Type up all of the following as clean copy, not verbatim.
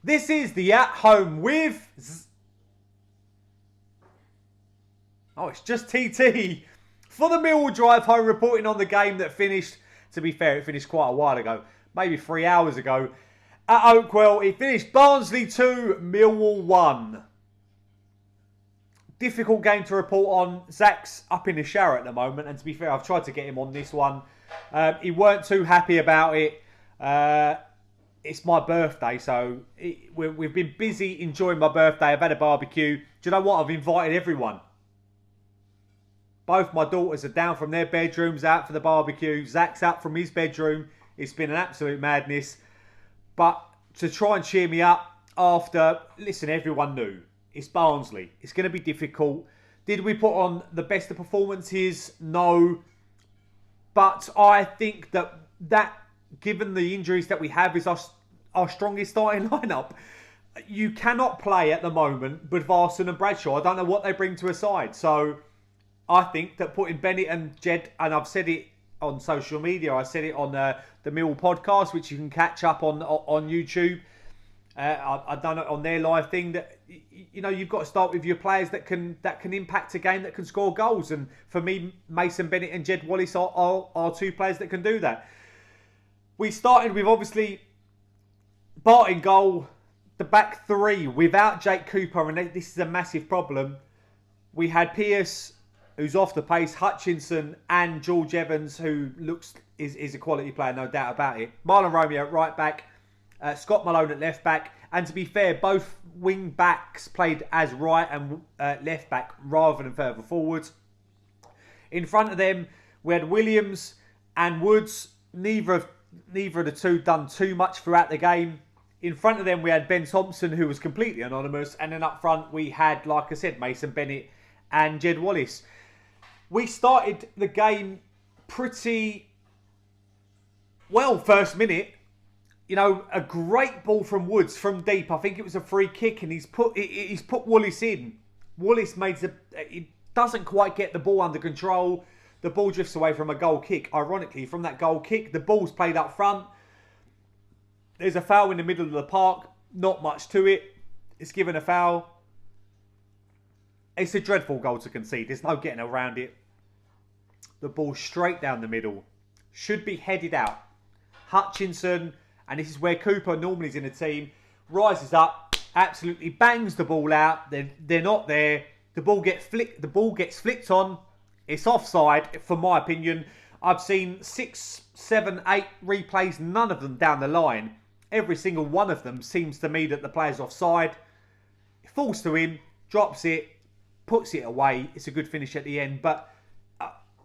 This is the At Home with... it's just TT for the Millwall drive home, reporting on the game that finished. To be fair, it finished quite a while ago, maybe 3 hours ago. At Oakwell, it finished Barnsley 2, Millwall 1. Difficult game to report on. Zac's up in the shower at the moment, and to be fair, I've tried to get him on this one. He weren't too happy about it. It's my birthday, so we've been busy enjoying my birthday. I've had a barbecue. Do you know what? I've invited everyone. Both my daughters are down from their bedrooms out for the barbecue. Zac's out from his bedroom. It's been an absolute madness. But to try and cheer me up after... Listen, everyone knew. It's Barnsley. It's going to be difficult. Did we put on the best of performances? No. But I think that given the injuries that we have, is our strongest starting lineup. You cannot play at the moment with Varson and Bradshaw. I don't know what they bring to a side. So I think that putting Bennett and Jed, and I've said it on social media, I said it on the Millwall podcast, which you can catch up on YouTube. I've done it on their live thing. That you've got to start with your players that can impact a game, that can score goals. And for me, Mason Bennett and Jed Wallace are two players that can do that. We started with obviously Bart in goal, the back three without Jake Cooper, and this is a massive problem. We had Pearce, who's off the pace, Hutchinson, and George Evans, who is a quality player, no doubt about it. Marlon Romeo at right back, Scott Malone at left back, and to be fair, both wing backs played as right and left back rather than further forwards. In front of them, we had Williams and Woods. Neither of the two done too much throughout the game. In front of them, we had Ben Thompson, who was completely anonymous, and then up front we had, like I said, Mason Bennett and Jed Wallace. We started the game pretty well. First minute, a great ball from Woods from deep. I think it was a free kick, and he's put Wallace in. Wallace he doesn't quite get the ball under control. The ball drifts away from a goal kick. Ironically, from that goal kick, the ball's played up front. There's a foul in the middle of the park. Not much to it. It's given a foul. It's a dreadful goal to concede. There's no getting around it. The ball straight down the middle. Should be headed out. Hutchinson, and this is where Cooper normally is in the team, rises up, absolutely bangs the ball out. They're not there. The ball gets flicked on. It's offside, for my opinion. I've seen 6, 7, 8 replays, none of them down the line. Every single one of them seems to me that the player's offside. It falls to him, drops it, puts it away. It's a good finish at the end. But,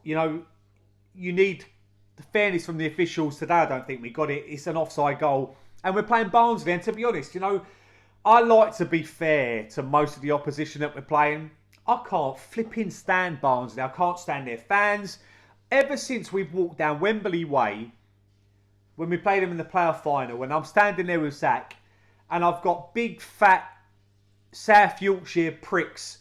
you need the fairness from the officials. Today, I don't think we got it. It's an offside goal. And we're playing Barnsley. And to be honest, I like to be fair to most of the opposition that we're playing. I can't flipping stand Barnsley. I can't stand their fans. Ever since we've walked down Wembley Way, when we played them in the playoff final, and I'm standing there with Zac, and I've got big, fat South Yorkshire pricks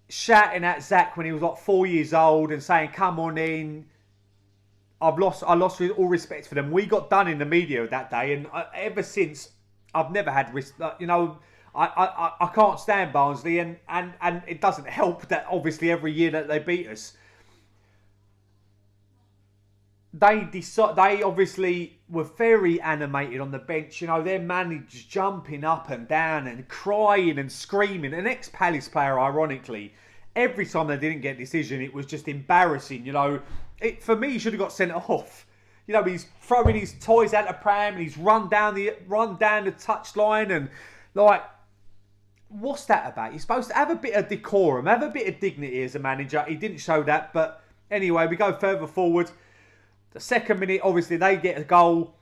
shouting at Zac when he was like 4 years old and saying, "Come on in." I lost with all respect for them. We got done in the media that day, and ever since, I've never had respect. I can't stand Barnsley, and it doesn't help that obviously every year that they beat us, they obviously were very animated on the bench. Their manager jumping up and down and crying and screaming. An ex-Palace player, ironically, every time they didn't get a decision, it was just embarrassing. For me, he should have got sent off. He's throwing his toys out the pram and he's run down the touchline and what's that about? You're supposed to have a bit of decorum, have a bit of dignity as a manager. He didn't show that, but anyway, we go further forward. The second minute, obviously, they get a goal.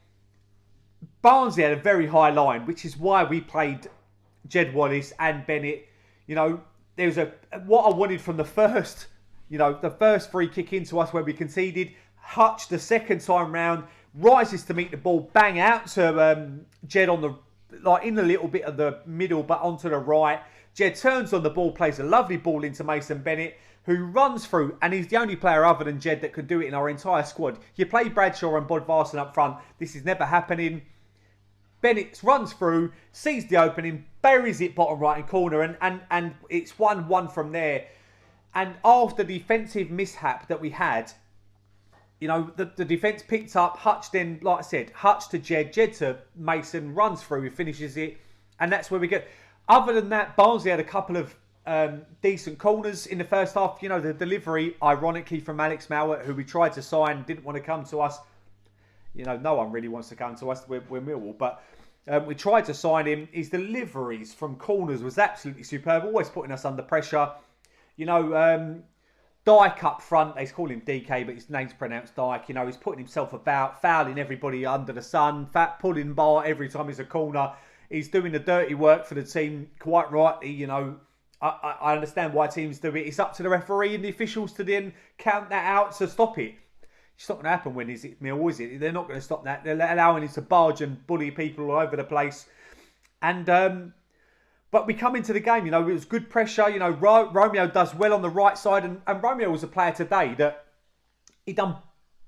Barnsley had a very high line, which is why we played Jed Wallace and Bennett. There was what I wanted from the first free kick into us where we conceded. Hutch, the second time round, rises to meet the ball, bang out to Jed on in a little bit of the middle, but onto the right. Jed turns on the ball, plays a lovely ball into Mason Bennett, who runs through, and he's the only player other than Jed that could do it in our entire squad. You play Bradshaw and Bodvarsson up front, this is never happening. Bennett runs through, sees the opening, buries it bottom right hand corner, and it's 1-1 from there. And after the defensive mishap that we had, you know, the defence picked up. Hutch then, like I said, Hutch to Jed to Mason, runs through, he finishes it, and that's where we get. Other than that, Barnsley had a couple of decent corners in the first half. You know, the delivery, ironically, from Alex Mowat, who we tried to sign, didn't want to come to us. You know, no one really wants to come to us. We're Millwall, but we tried to sign him. His deliveries from corners was absolutely superb, always putting us under pressure. You know, Dyke up front, they call him DK, but his name's pronounced Dyke. You know, he's putting himself about, fouling everybody under the sun, pulling bar every time he's a corner. He's doing the dirty work for the team, quite rightly. You know, I understand why teams do it. It's up to the referee and the officials to then count that out to stop it. It's not going to happen when it's Mill, is it? They're not going to stop that. They're allowing him to barge and bully people all over the place. And but we come into the game, you know, it was good pressure. You know, Romeo does well on the right side. And Romeo was a player today that he done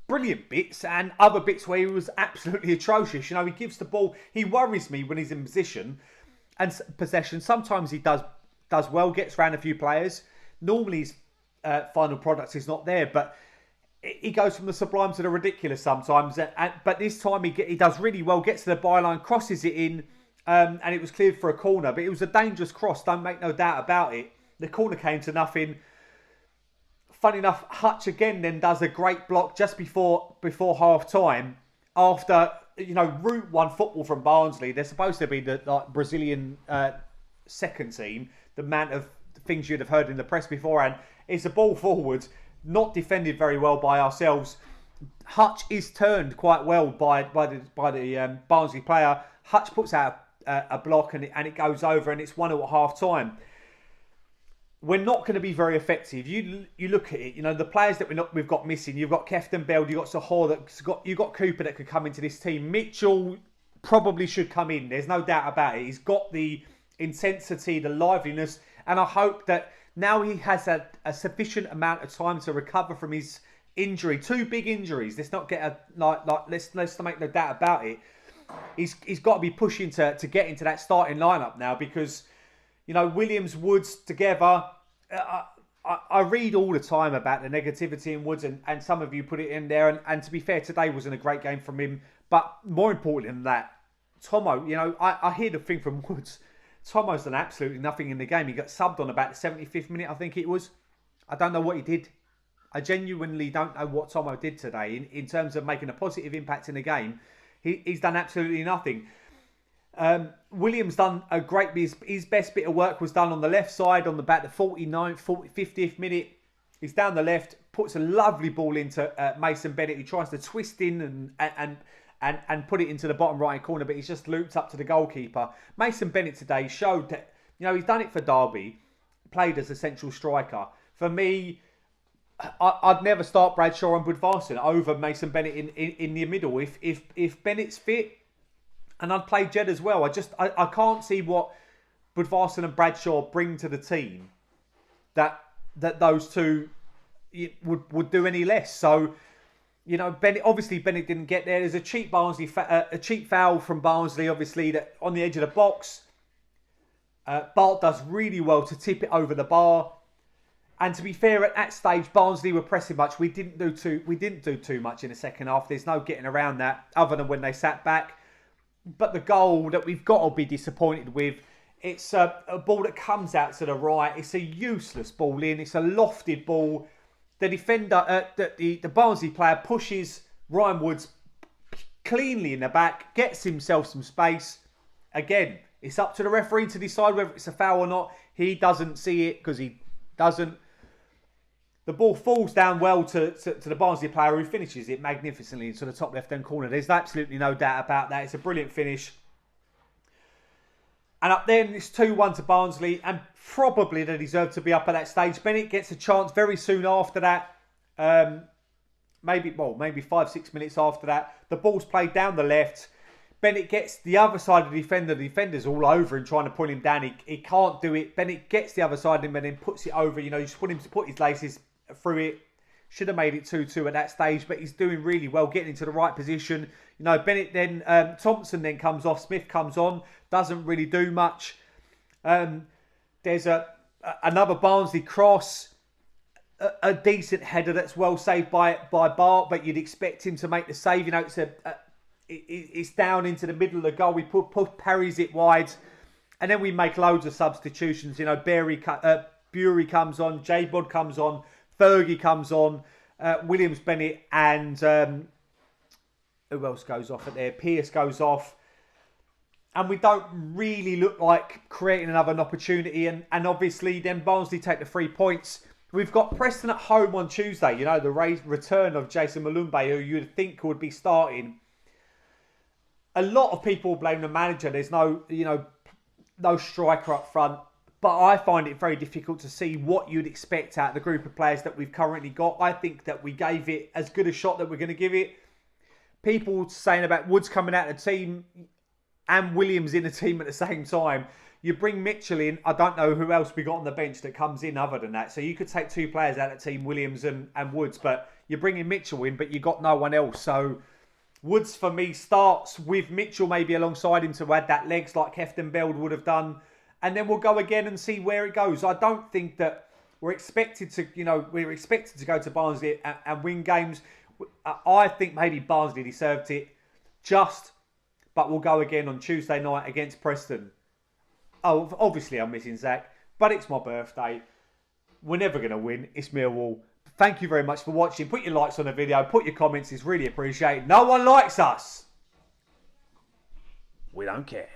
brilliant bits and other bits where he was absolutely atrocious. You know, he gives the ball. He worries me when he's in position and possession. Sometimes he does well, gets around a few players. Normally his final product is not there, but he goes from the sublime to the ridiculous sometimes. But this time he does really well, gets to the byline, crosses it in, and it was cleared for a corner. But it was a dangerous cross, don't make no doubt about it. The corner came to nothing. Funny enough, Hutch again then does a great block just before half time. After, you know, Route 1 football from Barnsley, they're supposed to be the Brazilian second team. The amount of things you'd have heard in the press beforehand. It's a ball forward, not defended very well by ourselves. Hutch is turned quite well by the Barnsley player. Hutch puts out a block and it goes over, and it's 1-0 at half time. We're not going to be very effective. You look at it, you know, the players that we've got missing. You've got Kefton Bell, you've got Sahor, you've got Cooper that could come into this team. Mitchell probably should come in. There's no doubt about it. He's got the intensity, the liveliness, and I hope that now he has a sufficient amount of time to recover from his injury. 2 big injuries. Let's not get let's make no doubt about it. He's got to be pushing to get into that starting lineup now, because, you know, Williams, Woods together. I read all the time about the negativity in Woods, and some of you put it in there. And to be fair, today wasn't a great game from him. But more important than that, Tomo, you know, I hear the thing from Woods. Tomo's done absolutely nothing in the game. He got subbed on about the 75th minute, I think it was. I don't know what he did. I genuinely don't know what Tomo did today in terms of making a positive impact in the game. He's done absolutely nothing. Williams done a great bit. His best bit of work was done on the left side, on about the 49th, 50th minute. He's down the left, puts a lovely ball into Mason Bennett, who tries to twist in and put it into the bottom right corner, but he's just looped up to the goalkeeper. Mason Bennett today showed that, you know, he's done it for Derby, played as a central striker. For me, I'd never start Bradshaw and Budvarsson over Mason Bennett in the middle. If Bennett's fit, and I'd play Jed as well. I can't see what Budvarsson and Bradshaw bring to the team that those two would do any less. So, you know, Bennett didn't get there. There's a cheap foul from Barnsley, obviously, that on the edge of the box. Bart does really well to tip it over the bar. And to be fair, at that stage, Barnsley were pressing much. We didn't do too much in the second half. There's no getting around that, other than when they sat back. But the goal that we've got to be disappointed with, it's a ball that comes out to the right. It's a useless ball in. It's a lofted ball. The defender, the Barnsley player pushes Ryan Woods cleanly in the back, gets himself some space. Again, it's up to the referee to decide whether it's a foul or not. He doesn't see it because he doesn't. The ball falls down well to the Barnsley player, who finishes it magnificently into the top left-hand corner. There's absolutely no doubt about that. It's a brilliant finish. And up then, it's 2-1 to Barnsley, and probably they deserve to be up at that stage. Bennett gets a chance very soon after that. Maybe 5-6 minutes after that. The ball's played down the left. Bennett gets the other side of the defender. The defender's all over him, trying to pull him down. He can't do it. Bennett gets the other side of him and then puts it over. You know, you just want him to put his laces through it. Should have made it 2-2 at that stage, but he's doing really well, getting into the right position. Bennett then, Thompson then comes off, Smith comes on, doesn't really do much. There's another Barnsley cross, a decent header that's well saved by Bart, but you'd expect him to make the save. It's down into the middle of the goal. We parries it wide, and then we make loads of substitutions. Bury comes on, J-Bod comes on, Fergie comes on, Williams, Bennett, and who else goes off at there? Pearce goes off. And we don't really look like creating another opportunity. And obviously, then Barnsley take the 3 points. We've got Preston at home on Tuesday. The return of Jason Malumbe, who you'd think would be starting. A lot of people blame the manager. There's no striker up front. But I find it very difficult to see what you'd expect out of the group of players that we've currently got. I think that we gave it as good a shot that we're going to give it. People saying about Woods coming out of the team and Williams in the team at the same time. You bring Mitchell in. I don't know who else we got on the bench that comes in other than that. So you could take 2 players out of the team, Williams and Woods. But you're bringing Mitchell in, but you got no one else. So Woods, for me, starts with Mitchell maybe alongside him to add that legs like Hefton Beld would have done. And then we'll go again and see where it goes. I don't think that we're expected to go to Barnsley and win games. I think maybe Barnsley deserved it but we'll go again on Tuesday night against Preston. Oh, obviously I'm missing Zac, but it's my birthday. We're never going to win. It's Millwall. Thank you very much for watching. Put your likes on the video. Put your comments. It's really appreciated. No one likes us. We don't care.